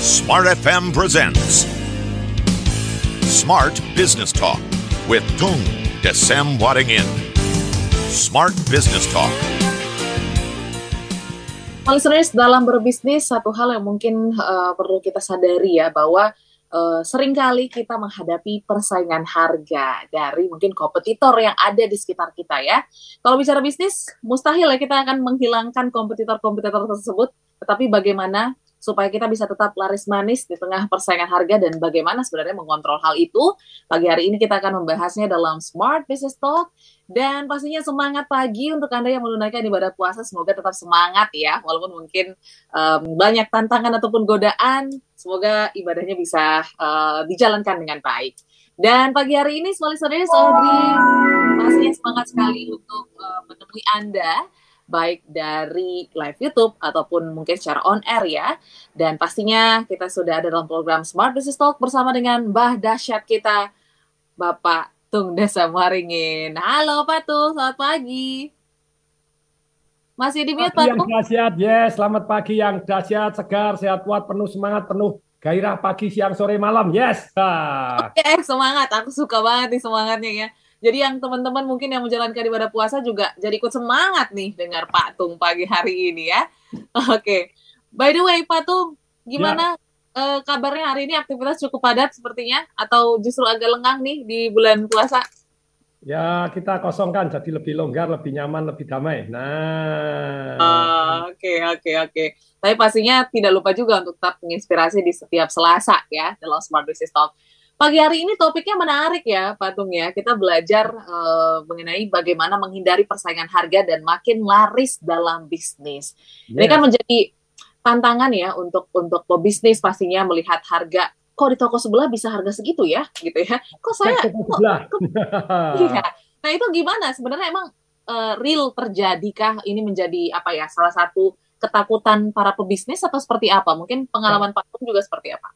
Smart FM presents Smart Business Talk with Tung Desem Waddingin. Smart Business Talk. Listeners, dalam berbisnis satu hal yang mungkin perlu kita sadari ya, bahwa seringkali kita menghadapi persaingan harga dari mungkin kompetitor yang ada di sekitar kita ya. Kalau bicara bisnis, mustahil ya kita akan menghilangkan kompetitor-kompetitor tersebut, tetapi bagaimana supaya kita bisa tetap laris manis di tengah persaingan harga dan bagaimana sebenarnya mengontrol hal itu. Pagi hari ini kita akan membahasnya dalam Smart Business Talk. Dan pastinya semangat pagi untuk Anda yang menunaikan ibadah puasa. Semoga tetap semangat ya, walaupun mungkin banyak tantangan ataupun godaan. Semoga ibadahnya bisa dijalankan dengan baik. Dan pagi hari ini, semua listeners, Audrey pastinya semangat sekali untuk menemui Anda, baik dari live YouTube ataupun mungkin secara on air ya. Dan pastinya kita sudah ada dalam program Smart Business Talk bersama dengan Mbah Dahsyat kita, Bapak Tung Desem Waddingin. Halo Pak Tung, selamat pagi. Masih di mute Pak Tung? Yang dahsyat, yes. Selamat pagi yang dahsyat, segar, sehat, kuat, penuh semangat, penuh gairah pagi, siang, sore, malam. Yes. Oke, semangat. Aku suka banget nih semangatnya ya. Jadi yang teman-teman mungkin yang menjalankan ibadah puasa juga jadi ikut semangat nih dengar Pak Tung pagi hari ini ya. Oke. By the way Pak Tung, gimana kabarnya hari ini? Aktivitas cukup padat sepertinya atau justru agak lengang nih di bulan puasa? Ya, kita kosongkan jadi lebih longgar, lebih nyaman, lebih damai. Oke. Tapi pastinya tidak lupa juga untuk tetap menginspirasi di setiap Selasa ya dalam Smart Business Talk. Pagi hari ini topiknya menarik ya Pak Tung ya. Kita belajar mengenai bagaimana menghindari persaingan harga dan makin laris dalam bisnis. Ini kan menjadi tantangan ya untuk pebisnis pastinya melihat harga. Kok di toko sebelah bisa harga segitu ya, gitu ya? Kok saya? Iya. Nah itu gimana? Sebenarnya emang real terjadikah? Ini menjadi apa ya? Salah satu ketakutan para pebisnis atau seperti apa? Mungkin pengalaman Pak Tung juga seperti apa?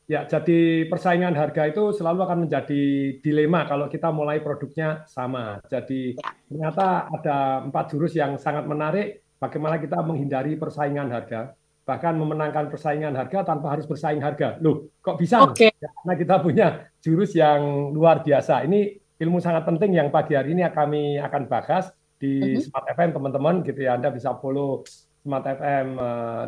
Ya, jadi persaingan harga itu selalu akan menjadi dilema kalau kita mulai produknya sama. Jadi ternyata ada 4 jurus yang sangat menarik bagaimana kita menghindari persaingan harga, bahkan memenangkan persaingan harga tanpa harus bersaing harga. Loh, kok bisa? Okay. Ya, karena kita punya jurus yang luar biasa. Ini ilmu sangat penting yang pagi hari ini kami akan bahas di Smart FM, teman-teman, gitu ya. Anda bisa follow Smart FM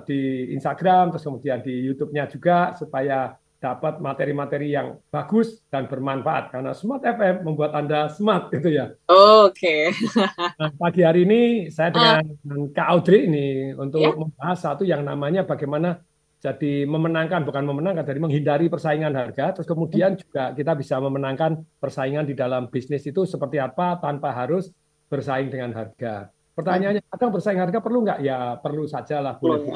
di Instagram, terus kemudian di YouTube-nya juga, supaya dapat materi-materi yang bagus dan bermanfaat, karena Smart FM membuat Anda smart gitu ya. Oke. Nah, pagi hari ini saya dengan Kak Audrey ini untuk membahas satu yang namanya bagaimana jadi memenangkan, bukan memenangkan, dari menghindari persaingan harga, terus kemudian juga kita bisa memenangkan persaingan di dalam bisnis itu seperti apa tanpa harus bersaing dengan harga. Pertanyaannya, kadang bersaing harga perlu nggak? Ya perlu saja lah, boleh.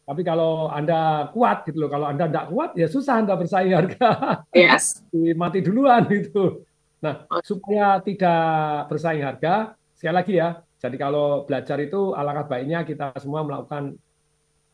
Tapi kalau Anda kuat gitu loh, kalau Anda tidak kuat ya susah Anda bersaing harga. Yes. Mati duluan gitu. Nah, supaya tidak bersaing harga, sekali lagi ya, jadi kalau belajar itu alangkah baiknya kita semua melakukan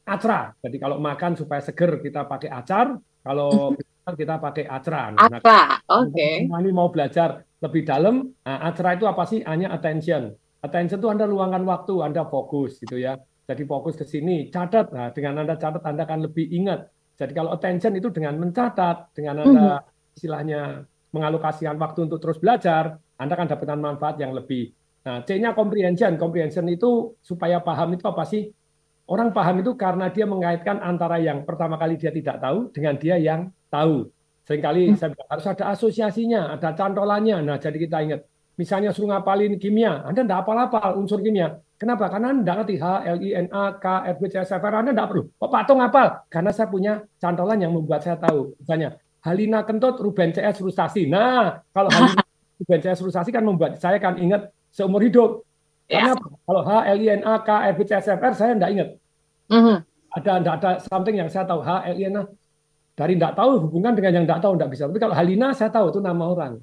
acra. Jadi kalau makan supaya seger kita pakai acar, kalau kita pakai acra. Acra, oke. Semua ini mau belajar lebih dalam, acra itu apa sih? Hanya attention. Attention itu Anda luangkan waktu, Anda fokus gitu ya. Jadi fokus ke sini, catat. Nah, dengan Anda catat, Anda akan lebih ingat. Jadi kalau attention itu dengan mencatat, dengan Anda istilahnya mengalokasikan waktu untuk terus belajar, Anda akan dapatkan manfaat yang lebih. Nah, C-nya comprehension. Comprehension itu supaya paham itu apa sih? Orang paham itu karena dia mengaitkan antara yang pertama kali dia tidak tahu dengan dia yang tahu. Seringkali saya bilang, harus ada asosiasinya, ada cantolannya. Nah, jadi kita ingat. Misalnya suruh ngapalin kimia, Anda tidak hafal unsur kimia. Kenapa? Karena Anda ngerti H, L, I, N, A, K, F, B, C, S, F, R. Anda tidak perlu. Kok Pak Tung hafal? Karena saya punya cantolan yang membuat saya tahu. Misalnya, Halina Kentut, Ruben CS frustasi. Nah, kalau Halina Ruben CS frustasi kan membuat saya kan ingat seumur hidup. Karena kalau H, L, I, N, A, K, F, B, C, S, F, R, saya tidak ingat. Ada something yang saya tahu. H, L, I, N, A. Dari tidak tahu hubungan dengan yang tidak tahu tidak bisa. Tapi kalau Halina saya tahu itu nama orang.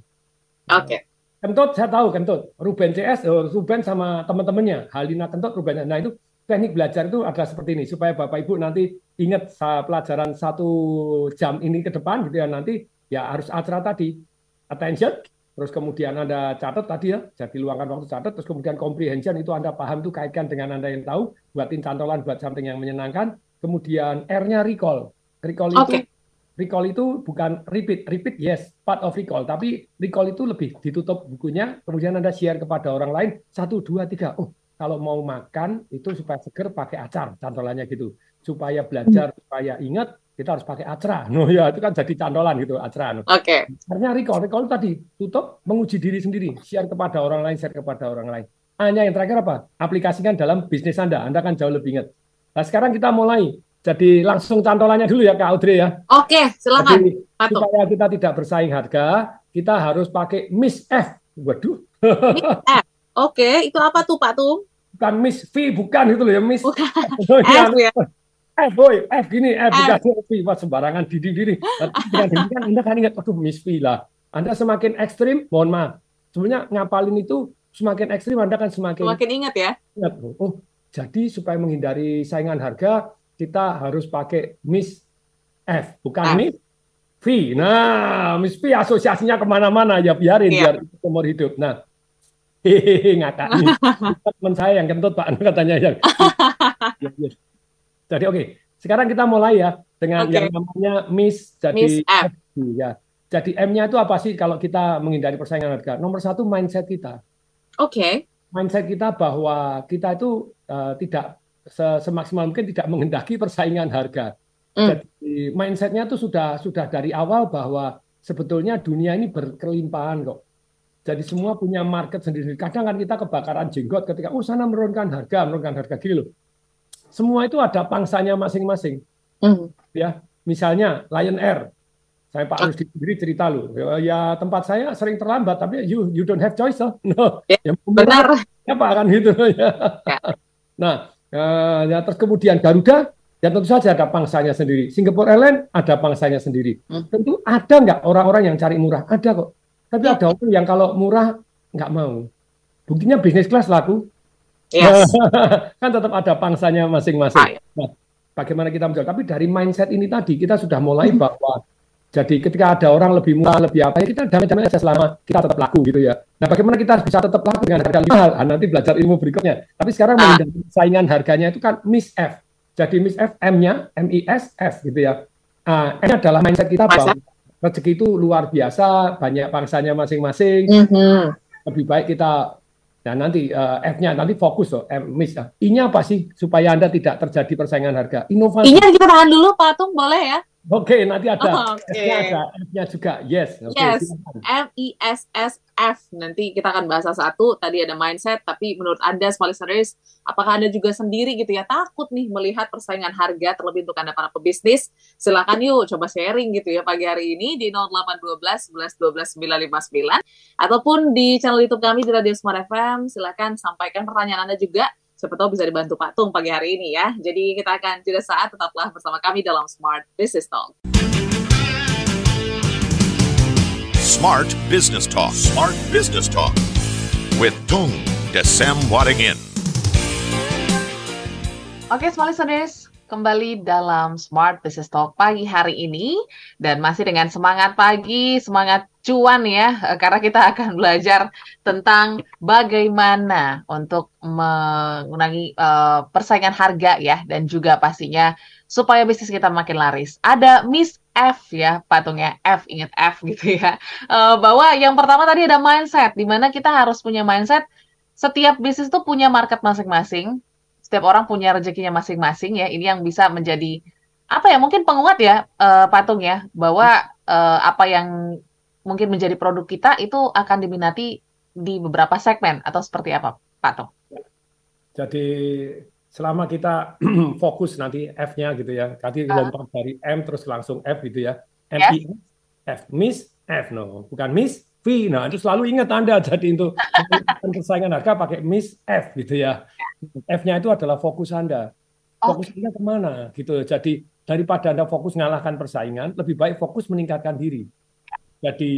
Oke. Kentut saya tahu Kentut, Ruben CS, Ruben sama teman-temannya, Halina Kentut, Ruben. Nah itu teknik belajar itu ada seperti ini supaya Bapak Ibu nanti ingat pelajaran 1 jam ini ke depan gitu ya, nanti ya harus acra tadi, attention, terus kemudian Anda catat tadi ya, jadi luangkan waktu catat, terus kemudian comprehension itu Anda paham itu kaitkan dengan Anda yang tahu, buatin cantolan buat something yang menyenangkan, kemudian R-nya recall. Recall itu recall itu bukan repeat yes, part of recall, tapi recall itu lebih ditutup bukunya, kemudian Anda share kepada orang lain, 1, 2, 3, oh kalau mau makan itu supaya seger pakai acar, cantolannya gitu, supaya belajar, supaya ingat, kita harus pakai acra, no ya itu kan jadi cantolan gitu, acra. No. Artinya recall tadi tutup, menguji diri sendiri, share kepada orang lain, share kepada orang lain. Hanya yang terakhir apa? Aplikasikan dalam bisnis Anda akan jauh lebih ingat. Nah sekarang kita mulai. Jadi langsung cantolannya dulu ya Kak Audrey ya. Oke, silakan. Jadi, supaya kita tidak bersaing harga, kita harus pakai Miss F. Waduh. Miss F. Oke, itu apa tuh Pak Tung? Bukan Miss V, bukan itu loh ya Miss. F ya. F boy, F gini, F bukan V. Wah sembarangan diri. Dengan demikian Anda kan ingat, aduh Miss V lah. Anda semakin ekstrim, mohon maaf. Sebenarnya ngapalin itu semakin ekstrim, Anda kan semakin ingat ya. Ingat. Oh, jadi supaya menghindari saingan harga, kita harus pakai Miss F, bukan Miss V. Nah, Miss V asosiasinya kemana-mana, ya biarin, biar itu umur hidup. Nah, ngakak nih. Teman saya yang kentut, Pak, katanya. Ya. Jadi oke, sekarang kita mulai ya, dengan yang namanya Miss, jadi Miss F. Ya. Jadi M-nya itu apa sih kalau kita menghindari persaingan harga? Nomor 1, mindset kita. Mindset kita bahwa kita itu tidak semaksimal mungkin tidak menghendaki persaingan harga. Jadi mindsetnya itu sudah dari awal bahwa sebetulnya dunia ini berkelimpahan kok. Jadi semua punya market sendiri. Kadang kan kita kebakaran jenggot ketika sana menurunkan harga gini loh. Semua itu ada pangsanya masing-masing. Ya, misalnya Lion Air. Saya Pak Rusdi sendiri cerita loh. Ya tempat saya sering terlambat tapi you don't have choice loh. No. Ya, benar. Apa kan gitu ya. Nah, ya, terus kemudian Garuda, ya tentu saja ada pangsanya sendiri. Singapore Airlines ada pangsanya sendiri. Tentu ada nggak orang-orang yang cari murah? Ada kok. Tapi ada orang yang kalau murah nggak mau. Buktinya bisnis kelas laku. Kan tetap ada pangsanya masing-masing. Nah, bagaimana kita menjual? Tapi dari mindset ini tadi kita sudah mulai bahwa jadi ketika ada orang lebih murah, lebih apa, ya kita damai-damai aja selama kita tetap laku gitu ya. Nah bagaimana kita bisa tetap laku dengan harga lebih mahal? Nanti belajar ilmu berikutnya. Tapi sekarang menghindari saingan harganya itu kan Miss F. Jadi Miss F, M-nya, M-I-S-F gitu ya. Ini adalah mindset kita bahwa rezeki itu luar biasa, banyak pangsanya masing-masing. Lebih baik kita, nah nanti F-nya nanti fokus loh, Miss. I-nya apa sih supaya Anda tidak terjadi persaingan harga? Inovasi. I-nya kita tahan dulu Pak Tung, boleh ya? Oke, nanti ada F-nya ada, F-nya juga, yes. M-I-S-S-F. Nanti kita akan bahas satu. Tadi ada mindset, tapi menurut Anda, small listeners, apakah Anda juga sendiri gitu ya takut nih melihat persaingan harga terlebih untuk Anda para pebisnis? Silakan yuk coba sharing gitu ya pagi hari ini di 0812 11 12 959 ataupun di channel YouTube kami di Radio Smart FM. Silakan sampaikan pertanyaan Anda juga. Siapa tahu bisa dibantu Pak Tung pagi hari ini ya. Jadi kita akan jeda saat, tetaplah bersama kami dalam Smart Business Talk. Smart Business Talk. Smart Business Talk. With Tung Desem Wadingin. Oke, small listeners, kembali dalam Smart Business Talk pagi hari ini. Dan masih dengan semangat pagi, semangat cuan ya, karena kita akan belajar tentang bagaimana untuk mengurangi persaingan harga ya, dan juga pastinya supaya bisnis kita makin laris. Ada Miss F ya, patungnya F, ingat F gitu ya. Bahwa yang pertama tadi ada mindset, di mana kita harus punya mindset, setiap bisnis tuh punya market masing-masing, setiap orang punya rezekinya masing-masing ya, ini yang bisa menjadi, apa ya, mungkin penguat ya, Patung ya, bahwa apa yang mungkin menjadi produk kita itu akan diminati di beberapa segmen atau seperti apa, Pak Tung? Jadi selama kita fokus nanti F-nya gitu ya, tadi lompat dari M terus langsung F gitu ya, M-I-S, F, Miss F, no, bukan Miss V, nah itu selalu ingat Anda, jadi untuk persaingan harga pakai Miss F gitu ya, F-nya itu adalah fokus Anda, fokus Anda kemana gitu, jadi daripada Anda fokus ngalahkan persaingan, lebih baik fokus meningkatkan diri. Jadi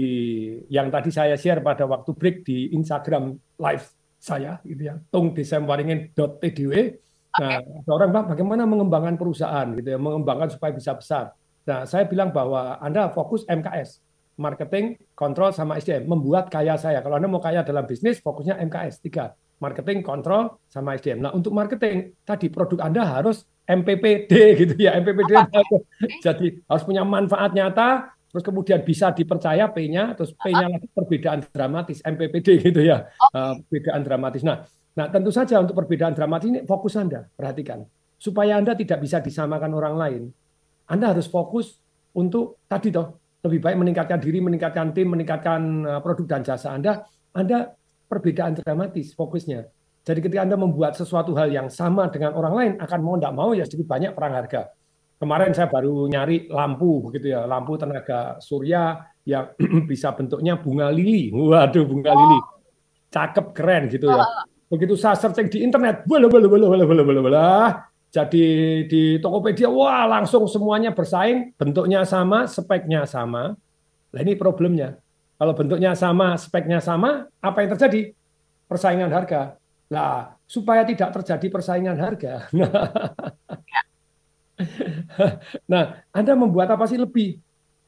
yang tadi saya share pada waktu break di Instagram live saya gitu ya, tungdesemwaringin.tdw. Nah, ada orang bilang bagaimana mengembangkan perusahaan gitu ya, mengembangkan supaya bisa besar. Nah, saya bilang bahwa Anda fokus MKS, marketing, kontrol sama SDM, membuat kaya saya. Kalau Anda mau kaya dalam bisnis, fokusnya MKS 3, marketing, kontrol sama SDM. Nah, untuk marketing tadi produk Anda harus MPPD gitu ya. MPPD jadi harus punya manfaat nyata, terus kemudian bisa dipercaya P-nya, terus P-nya lagi perbedaan dramatis, MPPD gitu ya. Perbedaan dramatis. Nah, tentu saja untuk perbedaan dramatis ini fokus Anda, perhatikan. Supaya Anda tidak bisa disamakan orang lain, Anda harus fokus untuk tadi toh, lebih baik meningkatkan diri, meningkatkan tim, meningkatkan produk dan jasa Anda perbedaan dramatis fokusnya. Jadi ketika Anda membuat sesuatu hal yang sama dengan orang lain, akan mau tidak mau ya sedikit banyak perang harga. Kemarin saya baru nyari lampu begitu ya, lampu tenaga surya yang bisa bentuknya bunga lili. Waduh, bunga lili. Cakep, keren gitu ya. Begitu saya searching di internet, jadi di Tokopedia, wah langsung semuanya bersaing, bentuknya sama, speknya sama. Nah ini problemnya. Kalau bentuknya sama, speknya sama, apa yang terjadi? Persaingan harga. Nah, supaya tidak terjadi persaingan harga. Nah, Anda membuat apa sih lebih?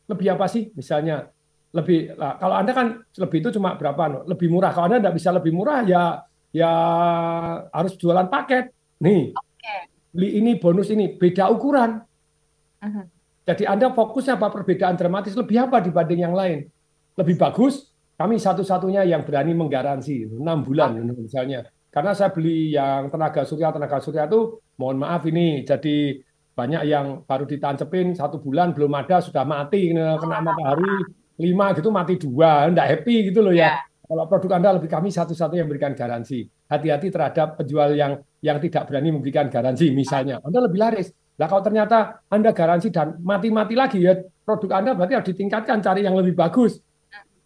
Lebih apa sih? Misalnya, lebih. Nah, kalau Anda kan lebih itu cuma berapa? No? Lebih murah. Kalau Anda tidak bisa lebih murah, ya harus jualan paket. Nih, beli ini, bonus ini. Beda ukuran. Jadi Anda fokusnya apa? Perbedaan dramatis. Lebih apa dibanding yang lain? Lebih bagus, kami satu-satunya yang berani menggaransi 6 bulan misalnya. Karena saya beli yang tenaga surya itu, mohon maaf ini, jadi banyak yang baru ditancepin 1 bulan belum ada sudah mati, kena matahari 5 gitu mati 2, enggak happy gitu loh ya. Kalau produk Anda lebih kami satu-satunya yang memberikan garansi. Hati-hati terhadap penjual yang tidak berani memberikan garansi misalnya. Anda lebih laris. Nah kalau ternyata Anda garansi dan mati-mati lagi ya produk Anda berarti harus ditingkatkan, cari yang lebih bagus.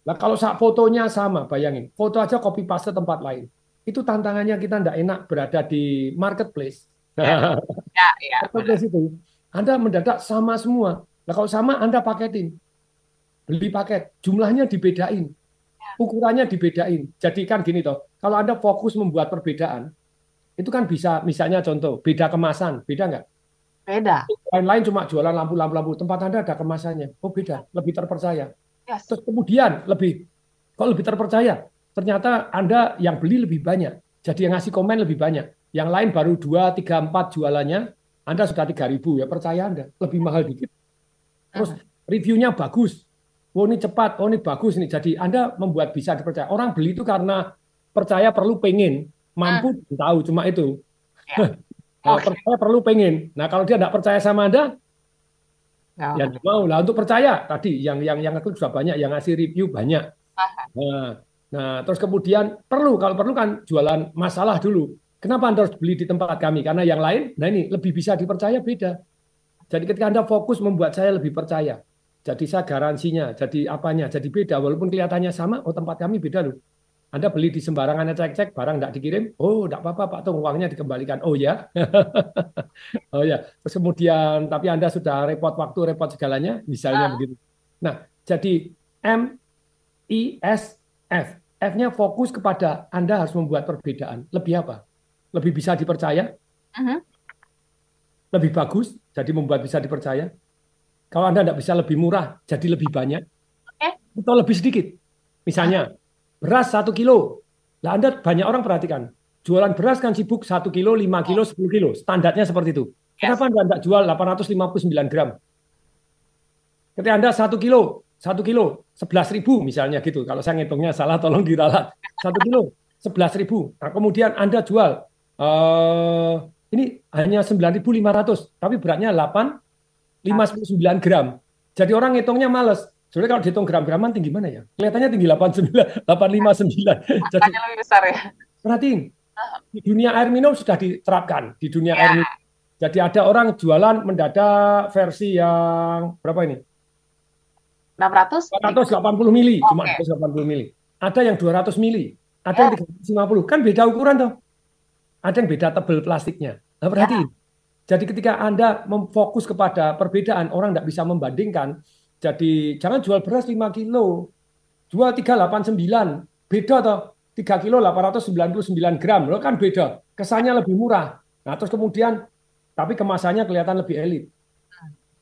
Nah, kalau fotonya sama, bayangin, foto aja copy paste tempat lain. Itu tantangannya kita tidak enak berada di marketplace. Marketplace itu, Anda mendadak sama semua. Nah, kalau sama, Anda paketin. Beli paket, jumlahnya dibedain. Ukurannya dibedain. Jadi kan gini toh, kalau Anda fokus membuat perbedaan, itu kan bisa, misalnya contoh, beda kemasan, beda nggak? Beda. Lain-lain cuma jualan lampu-lampu, tempat Anda ada kemasannya. Oh beda, lebih terpercaya. Terus kemudian kalau lebih terpercaya, ternyata Anda yang beli lebih banyak. Jadi yang ngasih komen lebih banyak. Yang lain baru 2, 3, 4 jualannya, Anda sudah 3.000 ya percaya Anda. Lebih mahal dikit. Terus reviewnya bagus. Oh ini cepat, oh ini bagus nih. Jadi Anda membuat bisa dipercaya. Orang beli itu karena percaya perlu pengen, mampu tahu cuma itu. Percaya perlu pengen. Nah kalau dia tidak percaya sama Anda, ya mau lah untuk percaya tadi yang itu sudah banyak yang ngasih review banyak. Nah terus kemudian kalau perlu kan jualan masalah dulu. Kenapa Anda harus beli di tempat kami? Karena yang lain, nah ini lebih bisa dipercaya beda. Jadi ketika Anda fokus membuat saya lebih percaya. Jadi saya garansinya, jadi apanya, jadi beda. Walaupun kelihatannya sama, oh tempat kami beda loh. Anda beli di sembarangan, cek-cek, barang tidak dikirim, oh tidak apa-apa Pak Tung, uangnya dikembalikan. Oh ya, oh ya. Terus kemudian, tapi Anda sudah repot waktu, repot segalanya, misalnya begitu. Nah, jadi MISF, F-nya fokus kepada Anda harus membuat perbedaan. Lebih apa? Lebih bisa dipercaya? Lebih bagus, jadi membuat bisa dipercaya. Kalau Anda tidak bisa lebih murah, jadi lebih banyak. Atau lebih sedikit. Misalnya, beras 1 kilo. Nah, Anda banyak orang perhatikan. Jualan beras kan sibuk 1 kilo, 5 kilo, 10 kilo. Standarnya seperti itu. Kenapa Anda tidak jual 859 gram? Ketika Anda 1 kilo 11.000 misalnya gitu. Kalau saya ngitungnya salah, tolong diralat. 1 kilo 11.000. Nah, kemudian Anda jual ini hanya 9.500, tapi beratnya 859 gram. Jadi orang ngitungnya males. Sebenarnya kalau dihitung gram-graman tinggi mana ya? Kelihatannya tinggi 859. Jadi lebih besar ya. Perhatiin, di dunia air minum sudah diterapkan. Di dunia air minum. Jadi ada orang jualan mendadak versi yang berapa ini? 480 mili, cuma 480 mili. Ada yang 200 mili, ada yang 350. Kan beda ukuran toh. Ada yang beda tebal plastiknya. Nah, perhatiin. Jadi ketika Anda memfokus kepada perbedaan, orang tidak bisa membandingkan. Jadi jangan jual beras 5 kilo, jual 389, beda toh, 3 kilo 899 gram, loh kan beda, kesannya lebih murah. Nah terus kemudian, tapi kemasannya kelihatan lebih elit.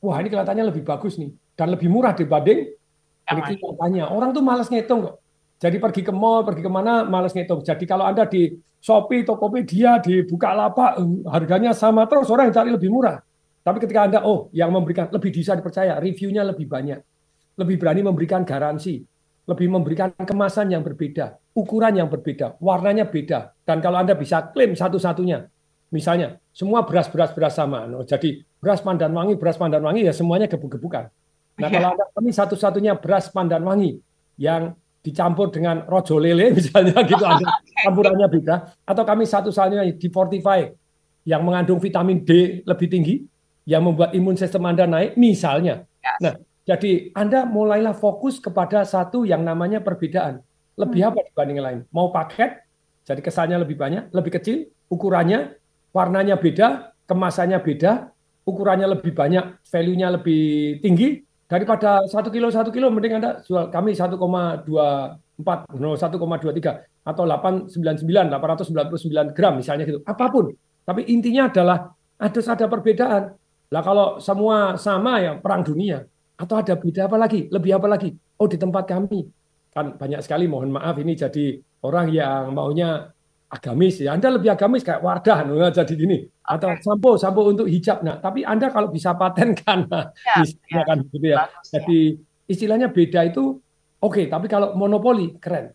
Wah ini kelihatannya lebih bagus nih, dan lebih murah dibanding kelihatannya. Orang tuh malas ngitung kok. Jadi pergi ke mall, pergi kemana, males ngitung. Jadi kalau Anda di Shopee, Tokopedia, di Bukalapak, harganya sama terus, orang yang cari lebih murah. Tapi ketika Anda, yang memberikan lebih bisa dipercaya, reviewnya lebih banyak, lebih berani memberikan garansi, lebih memberikan kemasan yang berbeda, ukuran yang berbeda, warnanya beda. Dan kalau Anda bisa klaim satu-satunya, misalnya semua beras sama, jadi beras Pandan Wangi ya semuanya gebuk-gebukan. Nah kalau Anda kami satu-satunya beras Pandan Wangi yang dicampur dengan rojo lele misalnya gitu, ada campurannya beda, atau kami satu-satunya di Fortify yang mengandung vitamin D lebih tinggi, yang membuat imun sistem Anda naik, misalnya. Nah, jadi Anda mulailah fokus kepada satu yang namanya perbedaan. Lebih apa dibanding yang lain? Mau paket, jadi kesannya lebih banyak, lebih kecil, ukurannya, warnanya beda, kemasannya beda, ukurannya lebih banyak, value-nya lebih tinggi, daripada 1 kilo, mending Anda jual kami 1,24, 1,23, atau 899 gram misalnya gitu. Apapun. Tapi intinya adalah ada perbedaan. Lah kalau semua sama ya perang dunia. Atau ada beda apa lagi? Lebih apa lagi? Di tempat kami. Kan banyak sekali, mohon maaf ini jadi orang yang maunya agamis ya. Anda lebih agamis kayak Wardah jadi gini. Atau sampo untuk hijab. Nah, tapi Anda kalau bisa patenkan misalnya kan gitu ya. Jadi istilahnya beda itu oke, tapi kalau monopoli keren.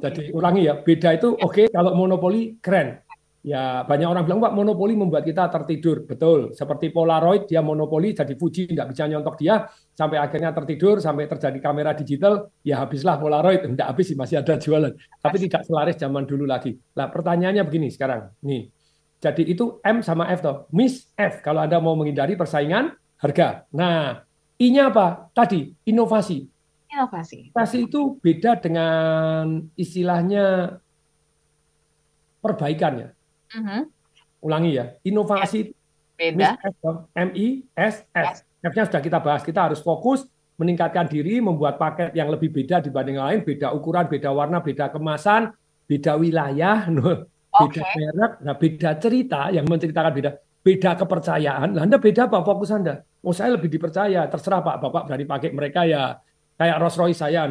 Jadi ulangi ya, beda itu oke, kalau monopoli keren. Ya banyak orang bilang, Pak, monopoli membuat kita tertidur. Betul, seperti Polaroid, dia monopoli, jadi Fuji tidak bisa nyontok dia, sampai akhirnya tertidur, sampai terjadi kamera digital, ya habislah Polaroid. Tidak habis sih, masih ada jualan. Tapi tidak selaris zaman dulu lagi. Nah pertanyaannya begini sekarang, nih. Jadi itu M sama F toh. Miss F, kalau Anda mau menghindari persaingan harga. Nah, I-nya apa? Tadi, inovasi. Inovasi itu beda dengan istilahnya perbaikan ya. Ulangi ya, inovasi beda. MISS. F-nya sudah kita bahas, kita harus fokus meningkatkan diri, membuat paket yang lebih beda dibanding yang lain, beda ukuran, beda warna, beda kemasan, beda wilayah, beda merek, beda cerita yang menceritakan beda kepercayaan. Nah, Anda beda apa fokus Anda? Saya lebih dipercaya, terserah Pak, Bapak berani pakai mereka ya. Kayak Rolls Royce saya,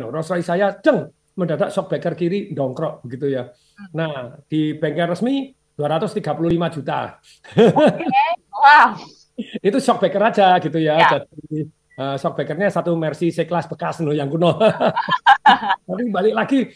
mendadak shockbreaker kiri dongkrok begitu ya. Nah, di bengkel resmi 235 juta. Wow. Itu shockbreaker aja gitu ya. Jadi shockbreakernya satu Mercy C-Class bekas yang kuno. Tapi balik lagi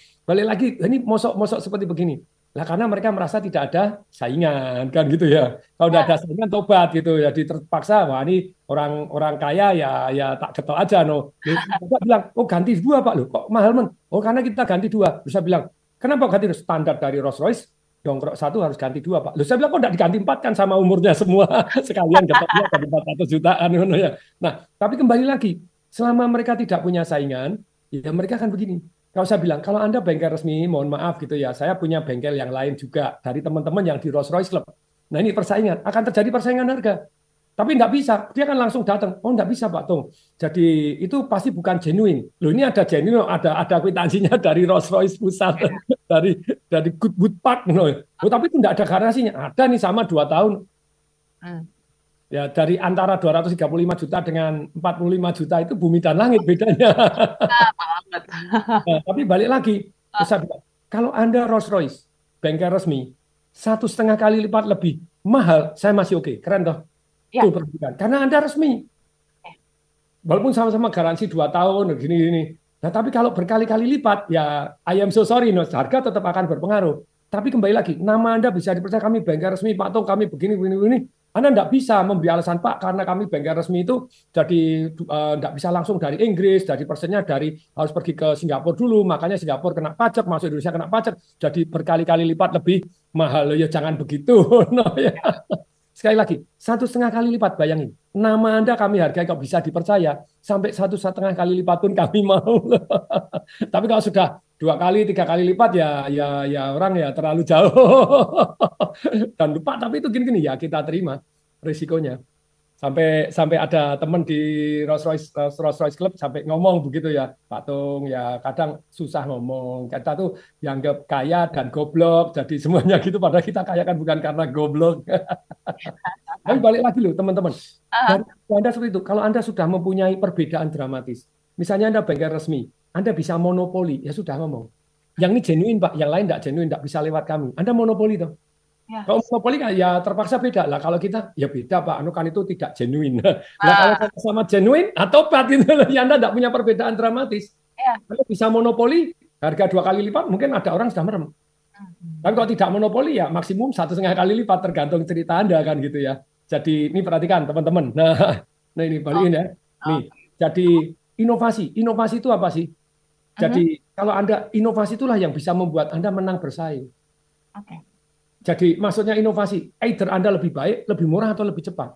ini mosok seperti begini. Lah karena mereka merasa tidak ada saingan kan gitu ya. Kalau udah ada saingan tobat gitu ya, terpaksa wah ini orang kaya ya tak ketok aja Bapak bilang, ganti 2 Pak, loh kok mahal men? Karena kita ganti 2. Bisa bilang, kenapa ganti standar dari Rolls Royce? Dongkrok 1 harus ganti 2 Pak. Loh saya bilang kok enggak diganti 4 kan sama umurnya semua. Sekalian ketoknya ganti 400 jutaan ya. Nah, tapi kembali lagi, selama mereka tidak punya saingan, ya mereka akan begini. Kalau saya bilang, kalau Anda bengkel resmi, mohon maaf gitu ya, saya punya bengkel yang lain juga dari teman-teman yang di Rolls Royce Club. Nah ini persaingan, akan terjadi persaingan harga. Tapi nggak bisa, dia kan langsung datang. Nggak bisa Pak Tung. Jadi itu pasti bukan genuine. Loh ini ada genuine, ada kwitansinya dari Rolls Royce pusat, dari Goodwood Park. Tapi itu nggak ada garansinya. Ada nih sama 2 tahun. Ya dari antara 235 juta dengan 45 juta itu bumi dan langit bedanya. Nah, tapi balik lagi, kalau Anda Rolls Royce bengkel resmi 1,5 kali lipat lebih mahal, saya masih oke, keren toh? Itu perbedaan. Karena Anda resmi, walaupun sama-sama garansi 2 tahun gini. Nah tapi kalau berkali-kali lipat, ya I am so sorry, harga tetap akan berpengaruh. Tapi kembali lagi, nama Anda bisa dipercaya, kami bengkel resmi, Pak Tung, kami begini. Anda tidak bisa memberi alasan, Pak, karena kami bengkel resmi itu jadi tidak bisa langsung dari Inggris, dari persennya harus pergi ke Singapura dulu, makanya Singapura kena pajak, masuk Indonesia kena pajak, jadi berkali-kali lipat lebih mahal. Ya jangan begitu. Sekali lagi, 1,5 kali lipat, bayangin. Nama Anda kami hargai kalau bisa dipercaya, sampai 1,5 kali lipat pun kami mau. Tapi kalau sudah 2 kali, 3 kali lipat ya orang ya terlalu jauh. Dan lupa, tapi itu gini ya kita terima risikonya. Sampai ada teman di Rolls Royce Club sampai ngomong begitu ya, Pak Tung, ya kadang susah ngomong. Kita tuh dianggap kaya dan goblok, jadi semuanya gitu. Padahal kita kaya kan bukan karena goblok. Tapi balik lagi loh teman-teman. Dari Anda seperti itu, kalau Anda sudah mempunyai perbedaan dramatis, misalnya Anda bengkel resmi, Anda bisa monopoli, ya sudah ngomong. Yang ini genuine Pak, yang lain tidak genuine, tidak bisa lewat kami. Anda monopoli toh. Ya. Kalau monopoli kan ya terpaksa beda lah. Kalau kita ya beda Pak, anu kan itu tidak genuine. Nah kalau sama genuine atau tobat itu ya Anda tidak punya perbedaan dramatis. Ya. Anda bisa monopoli harga 2 kali lipat, mungkin ada orang sudah merem. Tapi kalau tidak monopoli ya maksimum 1,5 kali lipat tergantung cerita Anda kan gitu ya. Jadi ini perhatikan teman-teman. Nah ini balikin ya. Nih, jadi inovasi itu apa sih? Jadi kalau Anda inovasi itulah yang bisa membuat Anda menang bersaing. Oke. Jadi maksudnya inovasi, either Anda lebih baik, lebih murah atau lebih cepat.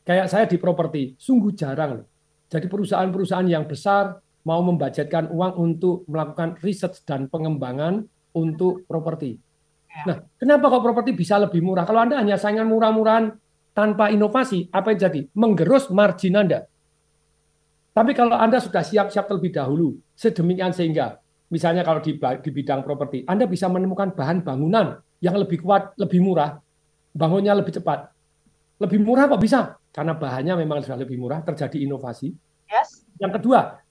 Kayak saya di properti, sungguh jarang. Jadi perusahaan-perusahaan yang besar mau membudgetkan uang untuk melakukan riset dan pengembangan untuk properti. Nah, kenapa kok properti bisa lebih murah? Kalau Anda hanya saingan murah-murahan tanpa inovasi, apa yang jadi? Menggerus margin Anda. Tapi kalau Anda sudah siap-siap terlebih dahulu, sedemikian sehingga, misalnya kalau di bidang properti, Anda bisa menemukan bahan bangunan yang lebih kuat, lebih murah, bangunnya lebih cepat. Lebih murah kok bisa? Karena bahannya memang sudah lebih murah, terjadi inovasi. Yes. Yang kedua,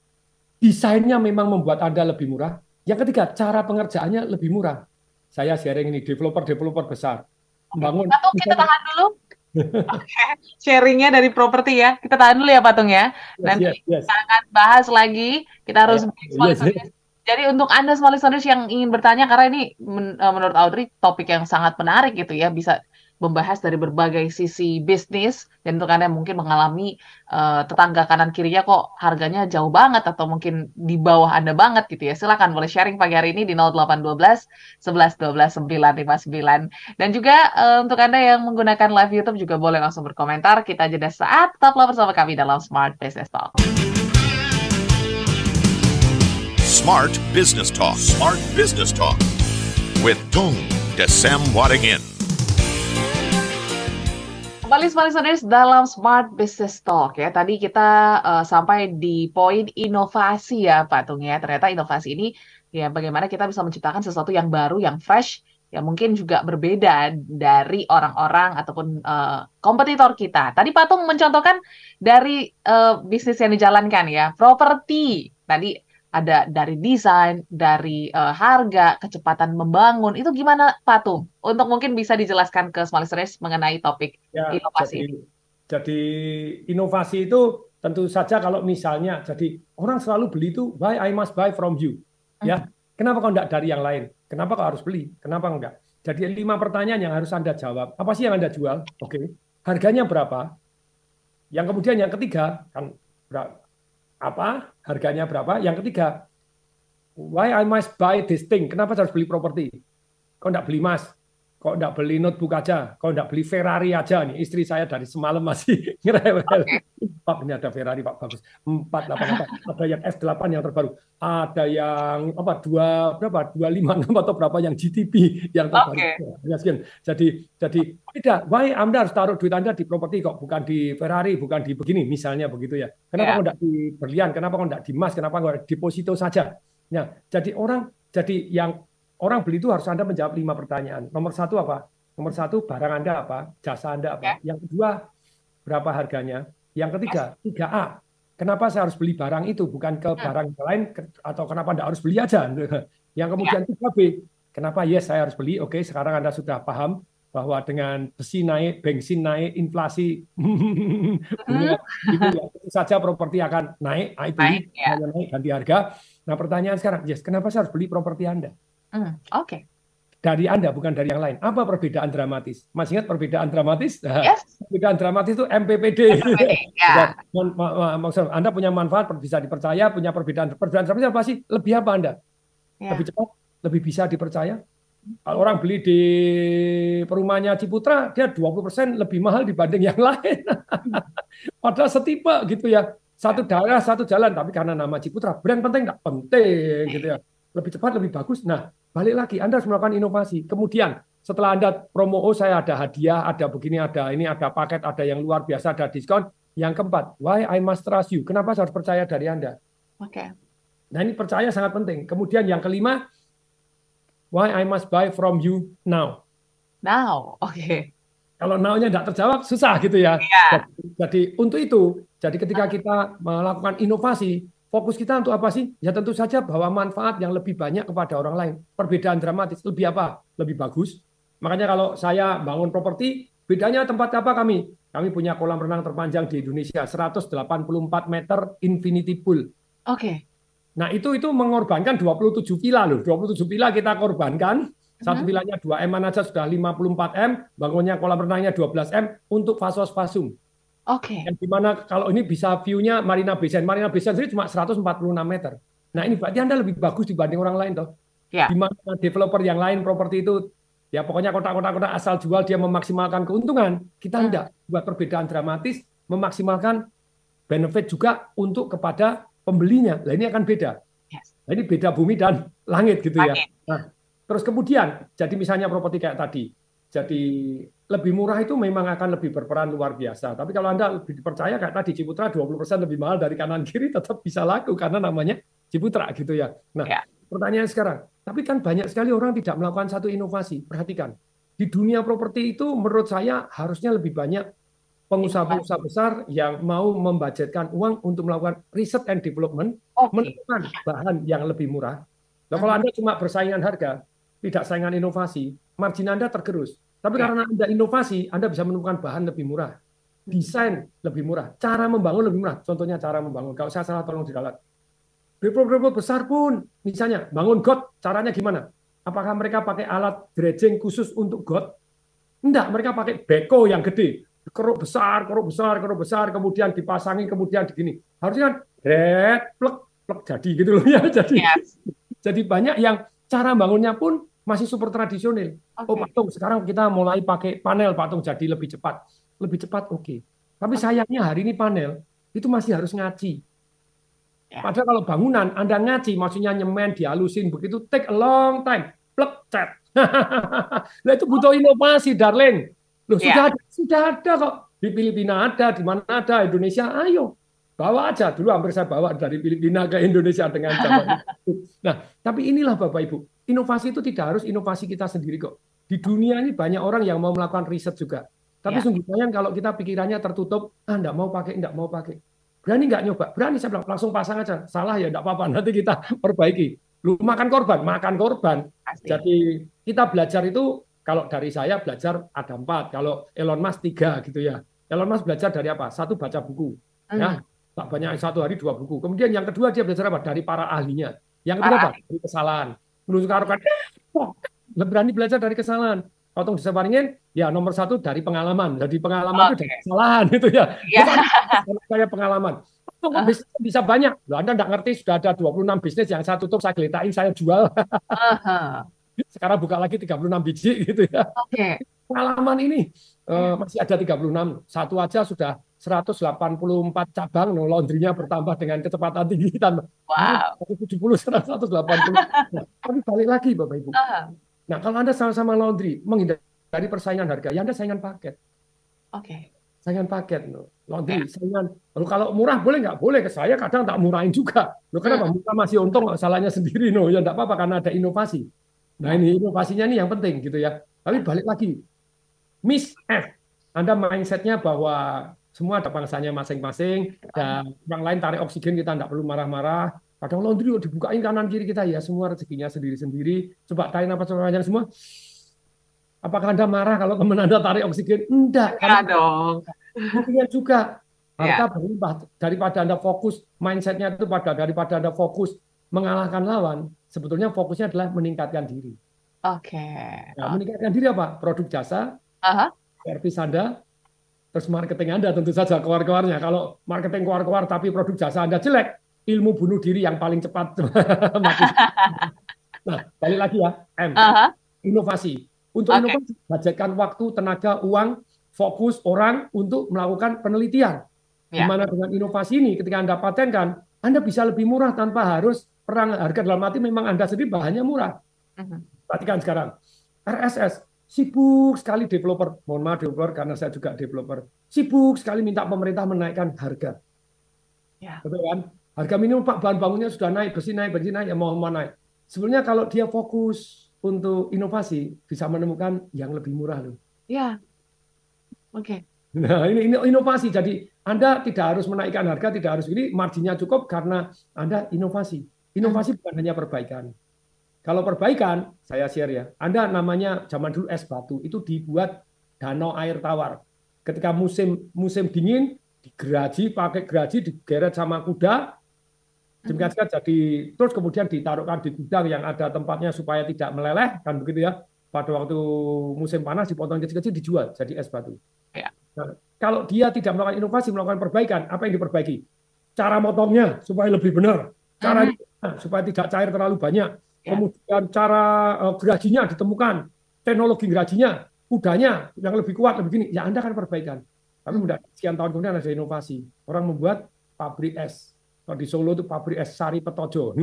desainnya memang membuat Anda lebih murah. Yang ketiga, cara pengerjaannya lebih murah. Saya sharing ini, developer besar. Bangun. Patung, kita tahan dulu. Oke. Sharingnya dari properti ya. Kita tahan dulu ya, Patung ya. Nanti kita akan bahas lagi. Kita harus Jadi untuk Anda small listeners yang ingin bertanya, karena ini menurut Audrey topik yang sangat menarik gitu ya, bisa membahas dari berbagai sisi bisnis, dan untuk Anda yang mungkin mengalami tetangga kanan kirinya kok harganya jauh banget atau mungkin di bawah Anda banget gitu ya, silakan boleh sharing pagi hari ini di 0812 11 12 959. Dan juga untuk Anda yang menggunakan live YouTube juga boleh langsung berkomentar. Kita jeda saat, tetaplah bersama kami dalam Smart Business Talk. Smart Business Talk. Smart Business Talk with Tung Desem Wadingin. Kembali smart listeners dalam Smart Business Talk ya. Tadi kita sampai di poin inovasi ya Pak Tung ya. Ternyata inovasi ini ya bagaimana kita bisa menciptakan sesuatu yang baru, yang fresh, yang mungkin juga berbeda dari orang-orang ataupun kompetitor kita. Tadi Pak Tung mencontohkan dari bisnis yang dijalankan ya, properti. Tadi ada dari desain, dari harga, kecepatan membangun. Itu gimana Pak Tung? Untuk mungkin bisa dijelaskan ke small listeners mengenai topik inovasi. Jadi inovasi itu tentu saja kalau misalnya, jadi orang selalu beli itu, why I must buy from you. Ya, kenapa kok enggak dari yang lain? Kenapa kok harus beli? Kenapa enggak? Jadi 5 pertanyaan yang harus Anda jawab. Apa sih yang Anda jual? Oke. Harganya berapa? Yang kemudian yang ketiga, kan apa harganya berapa? Yang ketiga, why I must buy this thing? Kenapa saya harus beli properti? Kok enggak beli emas? Kok enggak beli notebook aja? Kok enggak beli Ferrari aja? Nih istri saya dari semalam masih ngerewel. Pak, ini ada Ferrari Pak, bagus. 488. Ada yang F8 yang terbaru. Ada yang apa 256 atau berapa yang GTP yang terbaru. Jadi beda. Why Anda harus taruh duit Anda di properti kok bukan di Ferrari, bukan di begini misalnya begitu ya. Kenapa kok enggak di berlian? Kenapa kok enggak di emas? Kenapa kok deposito saja? Nah, jadi yang orang beli itu harus Anda menjawab 5 pertanyaan. Nomor 1 apa? Nomor 1 barang Anda apa? Jasa Anda apa? Yang kedua berapa harganya? Yang ketiga 3A. Kenapa saya harus beli barang itu bukan ke barang lain atau kenapa Anda harus beli aja? Yang kemudian 3B. Kenapa saya harus beli? Oke, sekarang Anda sudah paham bahwa dengan besi naik, bensin naik, inflasi itu saja properti akan naik, naik ganti harga. Nah, pertanyaan sekarang, kenapa saya harus beli properti Anda? Oke. Dari Anda, bukan dari yang lain. Apa perbedaan dramatis? Masih ingat perbedaan dramatis? Perbedaan dramatis itu MPPD. Maksud Anda punya manfaat, bisa dipercaya, punya perbedaan dramatis apa sih? Lebih apa Anda? Lebih cepat, lebih bisa dipercaya. Kalau orang beli di perumahannya Ciputra, dia 20% lebih mahal dibanding yang lain. Padahal setipe gitu ya. Satu daerah, satu jalan. Tapi karena nama Ciputra, brand penting nggak penting gitu ya. Lebih cepat, lebih bagus. Nah, balik lagi, Anda harus melakukan inovasi. Kemudian, setelah Anda promo, saya ada hadiah, ada begini, ada ini, ada paket, ada yang luar biasa, ada diskon. Yang keempat, why I must trust you? Kenapa saya harus percaya dari Anda? Oke. Nah, ini percaya sangat penting. Kemudian yang kelima, why I must buy from you now? Now, oke. Kalau now-nya tidak terjawab, susah gitu ya. Jadi untuk itu, jadi ketika kita melakukan inovasi, fokus kita untuk apa sih? Ya tentu saja bahwa manfaat yang lebih banyak kepada orang lain. Perbedaan dramatis. Lebih apa? Lebih bagus. Makanya kalau saya bangun properti, bedanya tempat apa kami? Kami punya kolam renang terpanjang di Indonesia, 184 meter infinity pool. Oke. Nah, itu mengorbankan 27 villa loh. 27 villa kita korbankan. Satu villanya 2 M aja sudah 54 M, bangunnya kolam renangnya 12 M untuk Fasos-Fasum. Oke. Yang dimana kalau ini bisa view-nya Marina Bay Sands. Marina Bay Sands sendiri cuma 146 meter. Nah, ini berarti Anda lebih bagus dibanding orang lain toh. Ya. Di mana developer yang lain properti itu ya pokoknya kota-kota asal jual dia memaksimalkan keuntungan. Kita enggak buat perbedaan dramatis, memaksimalkan benefit juga untuk kepada pembelinya. Nah, ini akan beda. Yes. Nah, ini beda bumi dan langit gitu ya. Langit. Nah, terus kemudian jadi misalnya properti kayak tadi. Jadi lebih murah itu memang akan lebih berperan luar biasa. Tapi kalau Anda lebih dipercaya kayak tadi Ciputra 20% lebih mahal dari kanan kiri tetap bisa laku karena namanya Ciputra gitu ya. Nah, pertanyaan sekarang, tapi kan banyak sekali orang tidak melakukan satu inovasi. Perhatikan, di dunia properti itu menurut saya harusnya lebih banyak pengusaha-pengusaha besar yang mau membudgetkan uang untuk melakukan research and development, menemukan bahan yang lebih murah. Nah, kalau Anda cuma persaingan harga, tidak saingan inovasi, margin Anda tergerus. Tapi karena Anda inovasi, Anda bisa menemukan bahan lebih murah, desain lebih murah, cara membangun lebih murah. Contohnya cara membangun, kalau saya salah tolong diralat. Developer besar pun, misalnya bangun got, caranya gimana? Apakah mereka pakai alat dredging khusus untuk got? Enggak, mereka pakai beko yang gede, keruk besar, kemudian dipasangin, kemudian begini. Harusnya kan, plek jadi gitu loh ya. Jadi banyak yang cara bangunnya pun masih super tradisional. Oh patung, sekarang kita mulai pakai panel patung jadi lebih cepat. Lebih cepat oke. Tapi sayangnya hari ini panel itu masih harus ngaci. Padahal kalau bangunan Anda ngaci, maksudnya nyemen, dihalusin, begitu take a long time. Plek, cat. Nah itu butuh inovasi, darling. Loh, sudah ada kok. Di Filipina ada, di mana ada, Indonesia, ayo. Bawa aja. Dulu hampir saya bawa dari Filipina ke Indonesia dengan zaman itu. Nah, tapi inilah Bapak Ibu. Inovasi itu tidak harus inovasi kita sendiri kok. Di dunia ini banyak orang yang mau melakukan riset juga. Tapi sungguh sayang kalau kita pikirannya tertutup, enggak mau pakai. Berani nggak nyoba? Berani, saya bilang, langsung pasang aja. Salah ya enggak apa-apa, nanti kita perbaiki. Lu makan korban. Pasti. Jadi kita belajar itu, kalau dari saya belajar ada 4, kalau Elon Musk 3 gitu ya. Elon Musk belajar dari apa? 1, baca buku. Ya, tak banyak 1 hari 2 buku. Kemudian yang kedua dia belajar apa? Dari para ahlinya. Yang ketiga apa? Dari kesalahan. Menunjukkan berani belajar dari kesalahan. Potong disebaringin, ya nomor 1 dari pengalaman. Jadi pengalaman itu dari kesalahan itu ya. Saya pengalaman. Bisnis bisa banyak. Loh, Anda nggak ngerti sudah ada 26 bisnis yang saya tutup, saya geletain, saya jual. Sekarang buka lagi 36 biji gitu ya. Pengalaman ini masih ada 36. Satu aja sudah 184 cabang, laundry-nya bertambah dengan kecepatan tinggi. 170, 180. Nah, tapi balik lagi Bapak Ibu. Nah, kalau Anda sama-sama laundry, menghindari persaingan harga, ya Anda saingan paket. Saingan paket. Laundry, saingan. Lalu kalau murah boleh nggak? Boleh. Ke saya kadang tak murahin juga. Loh, kenapa? Kita masih untung, salahnya sendiri. Ya nggak apa-apa karena ada inovasi. Nah, ini inovasinya ini yang penting gitu ya. Tapi balik lagi. Miss F. Anda mindset-nya bahwa semua ada bangsanya masing-masing, dan orang lain tarik oksigen, kita nggak perlu marah-marah. Kadang laundry dibukain kanan kiri kita, ya semua rezekinya sendiri-sendiri. Coba tarik napas panjang semua. Apakah Anda marah kalau teman Anda tarik oksigen? Enggak. Enggak dong. Buktinya juga. Harta berlimpah. Daripada Anda fokus, mindset-nya itu daripada Anda fokus mengalahkan lawan, sebetulnya fokusnya adalah meningkatkan diri. Nah, meningkatkan diri apa? Produk jasa, servis Anda, terus marketing Anda tentu saja keluar-keluarnya. Kalau marketing keluar-keluar tapi produk jasa Anda jelek, ilmu bunuh diri yang paling cepat. Nah, balik lagi ya, M. Inovasi. Untuk inovasi, budgetkan waktu, tenaga, uang, fokus orang untuk melakukan penelitian. Di mana dengan inovasi ini, ketika Anda patenkan, Anda bisa lebih murah tanpa harus perang harga, dalam arti memang Anda sendiri bahannya murah. Perhatikan sekarang, RSS, sibuk sekali developer, mohon maaf developer karena saya juga developer, sibuk sekali minta pemerintah menaikkan harga. Betul kan? Harga minimum Pak, bahan bangunnya sudah naik, besi naik, ya mau naik. Sebenarnya kalau dia fokus untuk inovasi, bisa menemukan yang lebih murah loh. Nah, ini inovasi. Jadi Anda tidak harus menaikkan harga, tidak harus ini, marginnya cukup karena Anda inovasi. Inovasi bukan hanya perbaikan. Kalau perbaikan, saya share ya. Anda namanya zaman dulu es batu itu dibuat danau air tawar. Ketika musim dingin, digeraji, pakai geraji, digeret sama kuda, demikian jadi terus kemudian ditaruhkan di gudang yang ada tempatnya supaya tidak meleleh, kan begitu ya. Pada waktu musim panas dipotong kecil-kecil dijual jadi es batu. Ya. Nah, kalau dia tidak melakukan inovasi, melakukan perbaikan, apa yang diperbaiki? Cara motongnya supaya lebih benar, caranya supaya tidak cair terlalu banyak, kemudian cara gerajinya ditemukan, teknologi gerajinya, kudanya yang lebih kuat, lebih gini, ya Anda kan perbaikan. Tapi sekian tahun kemudian ada inovasi, orang membuat pabrik es. Kalau di Solo itu pabrik es Sari Petojo.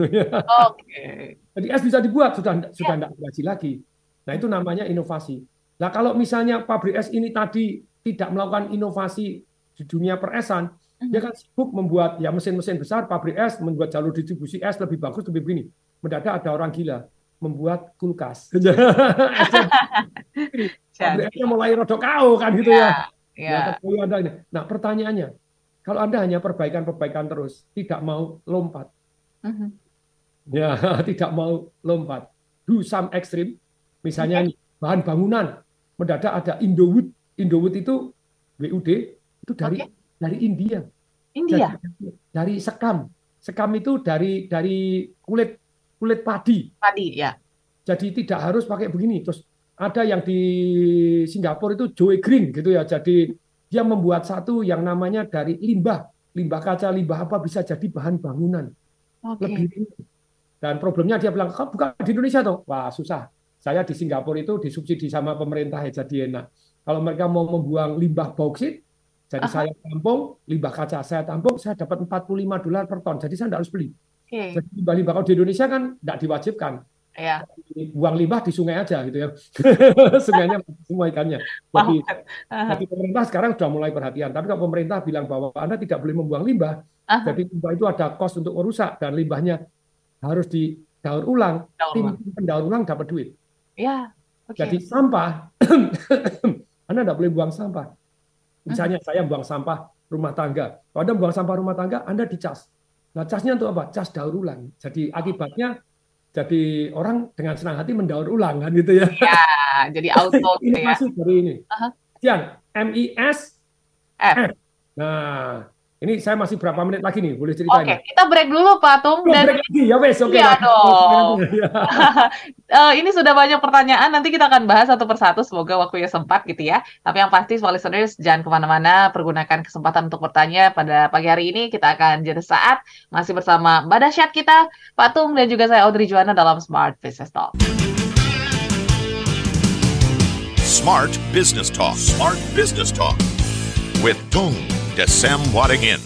Jadi es bisa dibuat, sudah tidak geraji lagi. Nah itu namanya inovasi. Nah kalau misalnya pabrik es ini tadi tidak melakukan inovasi di dunia peresan, dia kan sibuk membuat ya mesin-mesin besar, pabrik es, membuat jalur distribusi es lebih bagus, lebih begini. Mendadak ada orang gila membuat kulkas. Pabrik esnya mulai rodok kau kan gitu ya. Nah pertanyaannya, kalau Anda hanya perbaikan terus, tidak mau lompat, ya tidak mau lompat, do some extreme, misalnya bahan bangunan, mendadak ada Indowood. Indowood itu WUD itu dari India. Dari sekam. Sekam itu dari kulit padi. Ya. Jadi tidak harus pakai begini. Terus ada yang di Singapura itu Joe Green gitu ya. Jadi dia membuat satu yang namanya dari limbah kaca, limbah apa bisa jadi bahan bangunan. Lebih. Dan problemnya dia bilang, bukan di Indonesia toh. Wah, susah. Saya di Singapura itu disubsidi sama pemerintah ya jadi enak. Kalau mereka mau membuang limbah bauksit, jadi saya tampung, limbah kaca saya tampung, saya dapat $45 per ton. Jadi saya tidak harus beli. Jadi limbah-limbah kalau di Indonesia kan tidak diwajibkan. Buang limbah di sungai aja gitu ya. Sungainya semua ikannya. Jadi pemerintah sekarang sudah mulai perhatian. Tapi kalau pemerintah bilang bahwa Anda tidak boleh membuang limbah, jadi limbah itu ada cost untuk merusak dan limbahnya harus didaur ulang. Tim pendaur ulang dapat duit. Jadi sampah, Anda tidak boleh buang sampah. Misalnya saya buang sampah rumah tangga. Kalau Anda buang sampah rumah tangga, Anda dicas. Nah, casnya untuk apa? Cas daur ulang. Jadi akibatnya jadi orang dengan senang hati mendaur ulang kan gitu ya. Ya, jadi auto gitu ya. Ini masuk dari ini. Kemudian MIS F. Nah, ini saya masih berapa menit lagi nih, boleh ceritain? Oke, kita break dulu Pak Tung. Break lagi, ya wes, oke. Iya dong. Ini sudah banyak pertanyaan, nanti kita akan bahas satu persatu, semoga waktunya sempat gitu ya. Tapi yang pasti, small listeners, jangan kemana-mana, pergunakan kesempatan untuk bertanya pada pagi hari ini. Kita akan jeda saat, masih bersama Mbak Dasyat kita, Pak Tung, dan juga saya Audrey Juwana dalam Smart Business Talk. Smart Business Talk. Smart Business Talk. With Tung Desem Wadingin.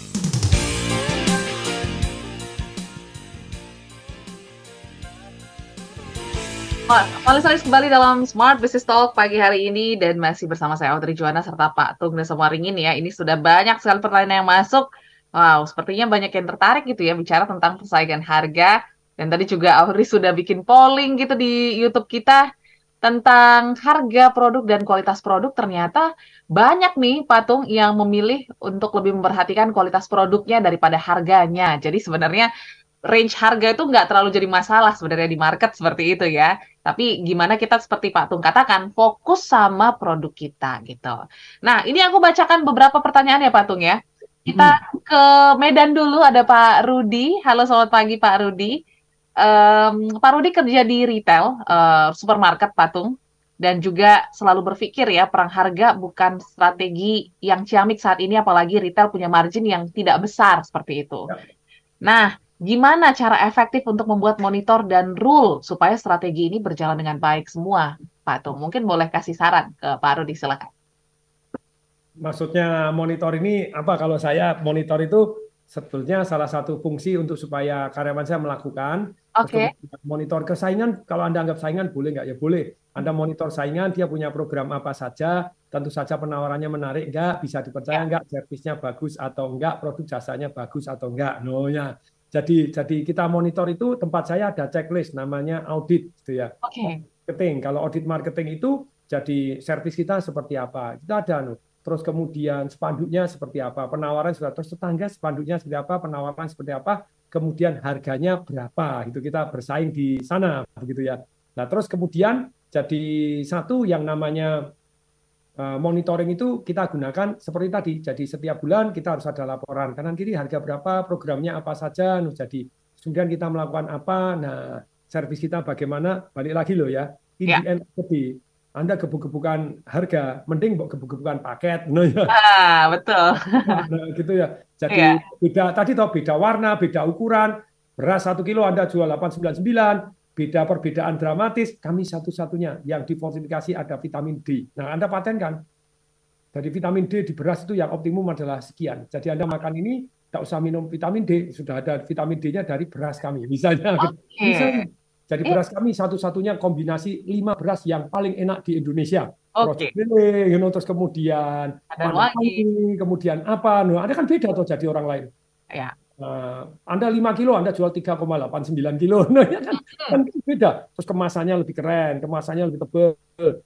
Listeners, kembali dalam Smart Business Talk pagi hari ini dan masih bersama saya Audrey Juwana serta Pak Tung Desem Wadingin ya. Ini sudah banyak sekali pertanyaan yang masuk. Wow, sepertinya banyak yang tertarik gitu ya bicara tentang persaingan harga. Dan tadi juga Audrey sudah bikin polling gitu di YouTube kita tentang harga produk dan kualitas produk. Ternyata banyak nih Patung yang memilih untuk lebih memperhatikan kualitas produknya daripada harganya. Jadi sebenarnya range harga itu nggak terlalu jadi masalah sebenarnya di market seperti itu ya. Tapi gimana kita seperti Pak Tung katakan, fokus sama produk kita gitu. Nah, ini aku bacakan beberapa pertanyaan ya Pak Tung ya. Kita ke Medan dulu, ada Pak Rudi. Halo, selamat pagi Pak Rudi. Pak Rudi kerja di retail, supermarket Pak Tung. Dan juga selalu berpikir ya, perang harga bukan strategi yang ciamik saat ini, apalagi retail punya margin yang tidak besar seperti itu. Nah, gimana cara efektif untuk membuat monitor dan rule supaya strategi ini berjalan dengan baik semua, Pak Tung? Mungkin boleh kasih saran ke Pak Rudi, silakan. Maksudnya monitor ini apa? Kalau saya monitor itu sebetulnya salah satu fungsi untuk supaya karyawan saya melakukan. Monitor kesaingan, kalau Anda anggap saingan boleh nggak? Ya boleh. Anda monitor saingan, dia punya program apa saja, tentu saja penawarannya menarik nggak, bisa dipercaya nggak, servisnya bagus atau enggak, produk jasanya bagus atau enggak. No ya. Jadi kita monitor itu, tempat saya ada checklist namanya audit gitu ya. Marketing. Kalau audit marketing itu jadi servis kita seperti apa? Kita ada terus kemudian spanduknya seperti apa, penawaran sudah, terus tetangga spanduknya seperti apa, penawaran seperti apa, kemudian harganya berapa, itu kita bersaing di sana, begitu ya. Nah, terus kemudian jadi satu yang namanya monitoring itu kita gunakan seperti tadi. Jadi setiap bulan kita harus ada laporan kanan kiri harga berapa, programnya apa saja. Jadi kemudian kita melakukan apa. Nah, servis kita bagaimana? Balik lagi loh ya. In the end, Anda gebuk-gebukan harga, mending gebuk-gebukan paket. Nah, ya. Betul. Nah, gitu ya. Jadi beda tadi toh beda warna, beda ukuran. Beras 1 kilo Anda jual 899. Beda perbedaan dramatis, kami satu-satunya yang difortifikasi ada vitamin D. Nah, Anda patenkan. Jadi vitamin D di beras itu yang optimum adalah sekian. Jadi Anda makan ini, tak usah minum vitamin D, sudah ada vitamin D-nya dari beras kami. Misalnya. Misalnya. Jadi beras kami satu-satunya kombinasi 5 beras yang paling enak di Indonesia. Terus kemudian kemudian apa? Nah, Anda kan beda tuh jadi orang lain. Ya. Anda 5 kilo, Anda jual 3,89 kilo. Nah, ya kan beda. Terus kemasannya lebih keren, kemasannya lebih tebal,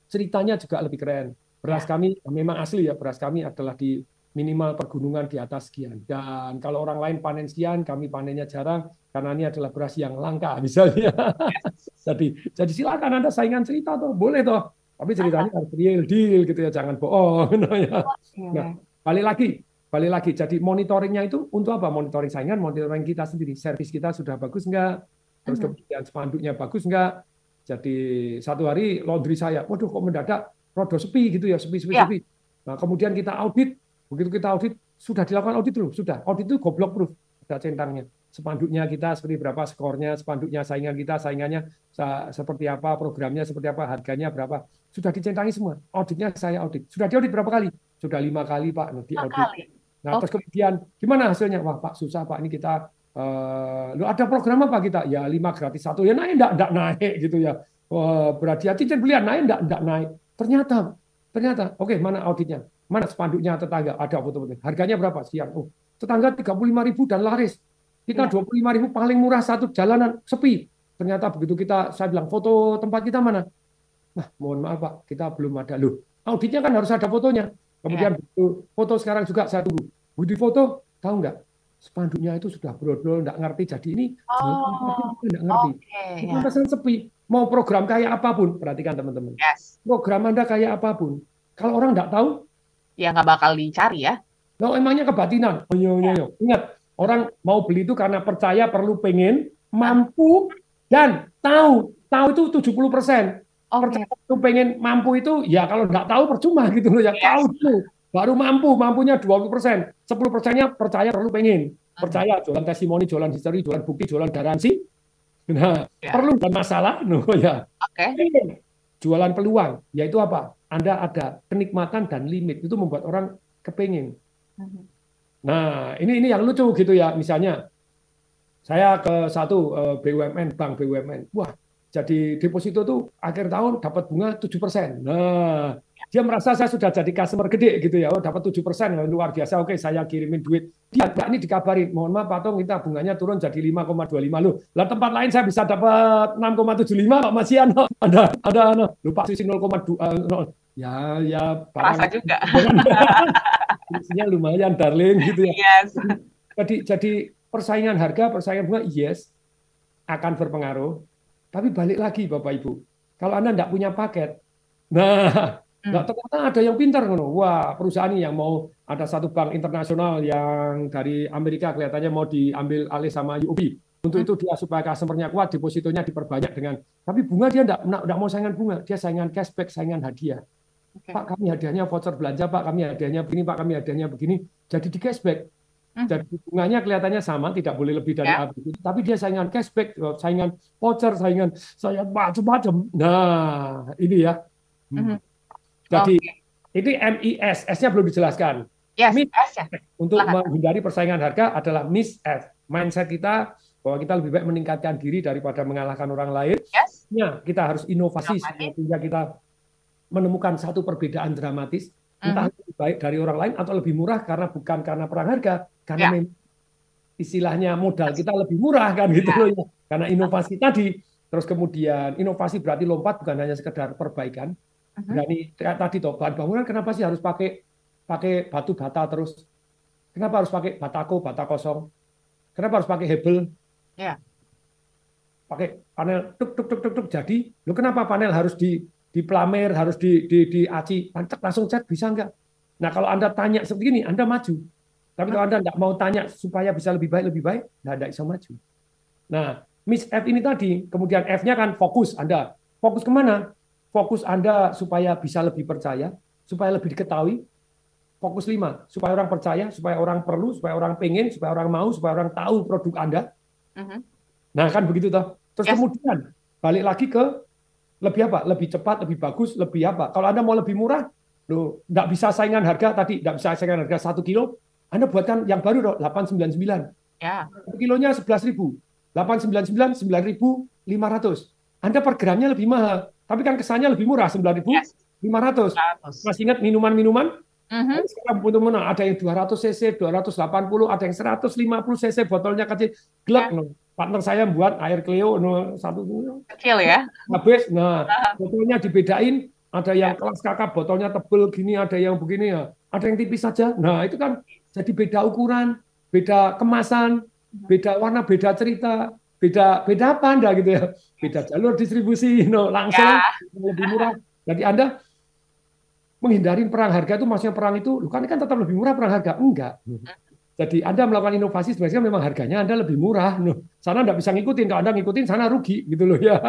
ceritanya juga lebih keren. Beras kami memang asli ya, beras kami adalah di minimal pergunungan di atas sekian. Dan kalau orang lain panen sekian, kami panennya jarang, karena ini adalah beras yang langka misalnya. Jadi silakan Anda saingan cerita tuh, boleh toh. Tapi ceritanya harus real deal gitu ya, jangan bohong. Nah, balik lagi, jadi monitoringnya itu untuk apa? Monitoring saingan, monitoring kita sendiri. Servis kita sudah bagus enggak? Terus kemudian spanduknya bagus enggak? Jadi satu hari laundry saya, waduh kok mendadak rodo sepi gitu ya, sepi. Nah, kemudian kita audit, begitu kita audit, sudah dilakukan audit dulu, sudah. Audit itu goblok proof, ada centangnya. Spanduknya kita seperti berapa skornya, spanduknya saingan kita, saingannya seperti apa, programnya seperti apa, harganya berapa. Sudah dicentangi semua. Auditnya saya audit. Sudah diaudit berapa kali? Sudah 5 kali, Pak. Diaudit. Nah, terus kemudian gimana hasilnya? Wah, Pak, susah, Pak. Ini kita ada program apa kita? Ya 5 gratis 1. Ya naik enggak naik gitu ya. Berhati-hati belian naik enggak naik. Ternyata oke, mana auditnya? Mana spanduknya tetangga? Ada foto-foto. Harganya berapa? Sekian. Oh, tetangga 35.000 dan laris. Kita 25.000 paling murah satu jalanan sepi. Ternyata begitu saya bilang foto tempat kita mana? Nah, mohon maaf Pak, kita belum ada. Loh, auditnya kan harus ada fotonya. Kemudian foto sekarang juga saya tunggu. Budi foto, tahu nggak? Spanduknya itu sudah brodol, nggak ngerti. Jadi ini nggak ngerti. Pesan sepi. Mau program kayak apapun, perhatikan teman-teman. Program Anda kayak apapun, kalau orang nggak tahu, ya nggak bakal dicari ya. Nah, emangnya kebatinan. Ingat, orang mau beli itu karena percaya, perlu, pengen, mampu, dan tahu. Tahu itu 70%. Percaya itu pengen, mampu itu ya kalau nggak tahu percuma gitu loh ya. Tahu dulu baru mampunya 20%, 10%-nya percaya, perlu, pengen. Percaya jualan testimoni, jualan history, jualan bukti, jualan garansi. Nah, perlu dan masalah ya. Jualan peluang, yaitu apa? Anda ada kenikmatan dan limit, itu membuat orang kepengin. Nah, ini yang lucu gitu ya. Misalnya saya ke satu BUMN, bank BUMN. Wah, jadi deposito tuh akhir tahun dapat bunga 7%. Nah, dia merasa saya sudah jadi customer gede gitu ya. Oh, dapat 7%, luar biasa. Oke, saya kirimin duit. Dia ini dikabarin, mohon maaf Pak Tong, kita bunganya turun jadi 5,25 loh. Lah tempat lain saya bisa dapat 6,75 Pak Masian. Ada lupa sisi 0,2. Ya rasa juga. Isinya lumayan darling gitu ya. Yes. Jadi persaingan harga, persaingan bunga akan berpengaruh. Tapi balik lagi Bapak Ibu, kalau Anda tidak punya paket, ternyata ada yang pintar, wah perusahaan ini yang mau ada satu bank internasional yang dari Amerika kelihatannya mau diambil alih sama UOB. Untuk itu dia supaya customer-nya kuat, depositonya diperbanyak dengan, tapi bunga dia tidak mau saingan bunga, dia saingan cashback, saingan hadiah. Pak kami hadiahnya voucher belanja, Pak kami hadiahnya begini, Pak kami hadiahnya begini, jadi di cashback. Jadi bunganya kelihatannya sama, tidak boleh lebih dari ABC, tapi dia saingan cashback, saingan voucher, saingan macam-macam. Nah, ini ya. Jadi ini MIS, S-nya belum dijelaskan. Untuk menghindari persaingan harga adalah mindset kita bahwa kita lebih baik meningkatkan diri daripada mengalahkan orang lain. Ya, kita harus inovasi sehingga kita menemukan satu perbedaan dramatis. Entah lebih baik dari orang lain atau lebih murah bukan karena perang harga, karena istilahnya modal kita lebih murah kan gitu loh ya. Karena inovasi tadi, terus kemudian inovasi berarti lompat bukan hanya sekedar perbaikan. Berani tadi toh bahan bangunan kenapa sih harus pakai pakai batu bata terus? Kenapa harus pakai batako, bata kosong? Kenapa harus pakai hebel? Ya. Pakai panel tuk tuk tuk tuk tuk jadi. Lo kenapa panel harus diplamer, harus diaci? Langsung cat bisa enggak? Nah, kalau Anda tanya seperti ini, Anda maju. Tapi kalau Anda enggak mau tanya supaya bisa lebih baik, enggak bisa maju. Nah, Miss F ini tadi, kemudian F-nya kan fokus Anda. Fokus kemana? Fokus Anda supaya bisa lebih percaya, supaya lebih diketahui. Fokus 5, supaya orang percaya, supaya orang perlu, supaya orang pengen, supaya orang mau, supaya orang tahu produk Anda. Nah, kan begitu toh. Terus kemudian balik lagi ke lebih apa? Lebih cepat, lebih bagus, lebih apa? Kalau Anda mau lebih murah, loh, nggak bisa saingan harga tadi, nggak bisa saingan harga 1 kilo, Anda buatkan yang baru dong, 899. Ya. 1 kilonya 11.000. 899, 9.500. Anda per gramnya lebih mahal, tapi kan kesannya lebih murah, 9.500. Masih ingat minuman-minuman? Sekarang benar-benar ada yang 200 cc, 280, ada yang 150 cc, botolnya kecil, glek. Partner saya buat air Cleo, satu kecil ya. Habis, botolnya dibedain, ada yang kelas kakap, botolnya tebel gini, ada yang begini ya, ada yang tipis saja. Nah itu kan jadi beda ukuran, beda kemasan, beda warna, beda cerita, beda apa Anda gitu ya, beda jalur distribusi, langsung lebih murah. Jadi Anda menghindari perang harga itu, maksudnya perang itu, kan tetap lebih murah perang harga? Enggak. Jadi Anda melakukan inovasi sebenarnya memang harganya Anda lebih murah. Sana Anda bisa ngikutin, kalau Anda ngikutin sana rugi gitu loh ya.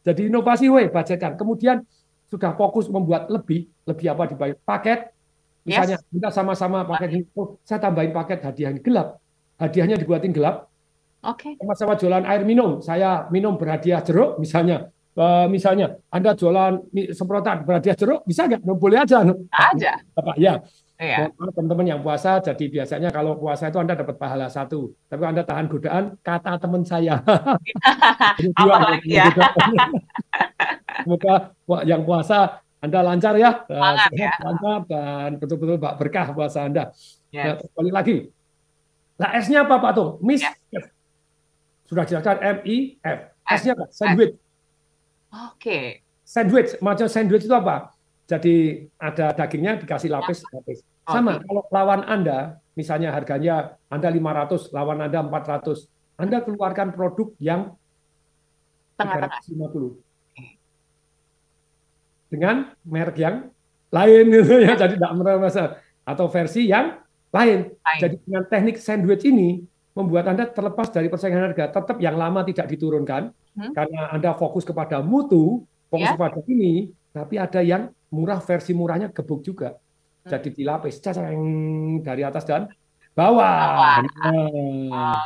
Jadi inovasi budgetkan. Kemudian sudah fokus membuat lebih apa dibayar paket. Misalnya kita sama-sama paket ini, saya tambahin paket hadiah gelap. Hadiahnya dibuatin gelap. Oke. Sama-sama jualan air minum. Saya minum berhadiah jeruk misalnya. Misalnya Anda jualan semprotan berhadiah jeruk, bisa nggak? Boleh aja. Aja. Apa ya? Iya. Teman-teman yang puasa, jadi biasanya kalau puasa itu Anda dapat pahala 1. Tapi Anda tahan godaan, kata teman saya. Apalagi ya. Semoga yang puasa Anda lancar ya. Semangat ya. Lancar dan betul-betul berkah puasa Anda. Yes. Nah, balik lagi. Nah, S-nya apa Pak Tung? Miss. Yes. Sudah jelaskan M-I-F. S-nya apa? Sandwich. Oke. Sandwich, macam sandwich itu apa? Jadi ada dagingnya dikasih lapis. Sama, kalau lawan Anda, misalnya harganya Anda 500, lawan Anda 400, Anda keluarkan produk yang 350. Dengan merek yang lain gitu ya, jadi tidak merasa atau versi yang lain. Jadi dengan teknik sandwich ini membuat Anda terlepas dari persaingan harga, tetap yang lama tidak diturunkan karena Anda fokus kepada mutu, fokus kepada ini, tapi ada yang murah, versi murahnya gebuk juga. Jadi dilapis dari atas dan bawah.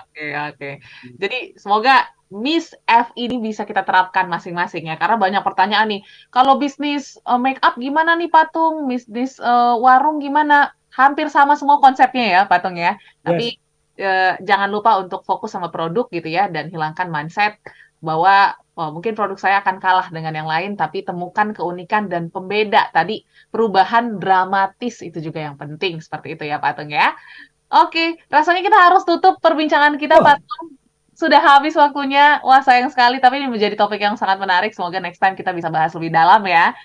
Oke. Jadi semoga Miss F ini bisa kita terapkan masing-masing ya, karena banyak pertanyaan nih. Kalau bisnis make up gimana nih Patung? Bisnis warung gimana? Hampir sama semua konsepnya ya Patung ya. Tapi jangan lupa untuk fokus sama produk gitu ya, dan hilangkan mindset bahwa mungkin produk saya akan kalah dengan yang lain, tapi temukan keunikan dan pembeda. Tadi perubahan dramatis itu juga yang penting, seperti itu ya Patung ya. Oke, rasanya kita harus tutup perbincangan kita Patung. Sudah habis waktunya. Wah, sayang sekali, tapi ini menjadi topik yang sangat menarik. Semoga next time kita bisa bahas lebih dalam ya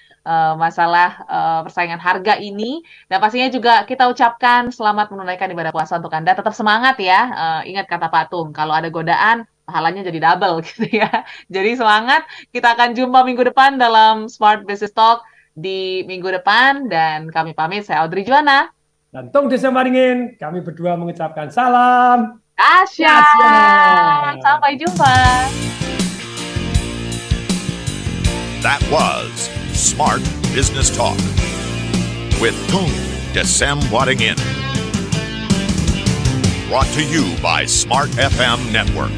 masalah persaingan harga ini. Dan pastinya juga kita ucapkan selamat menunaikan ibadah puasa untuk Anda. Tetap semangat ya. Ingat kata Patung, kalau ada godaan, pahalanya jadi double gitu ya. Jadi semangat. Kita akan jumpa minggu depan dalam Smart Business Talk di minggu depan. Dan kami pamit, saya Audrey Juwana. Dan Tung Desemaringin, kami berdua mengucapkan salam. Asya. Sampai jumpa. That was Smart Business Talk with Tung Desemaringin. Brought to you by Smart FM Network.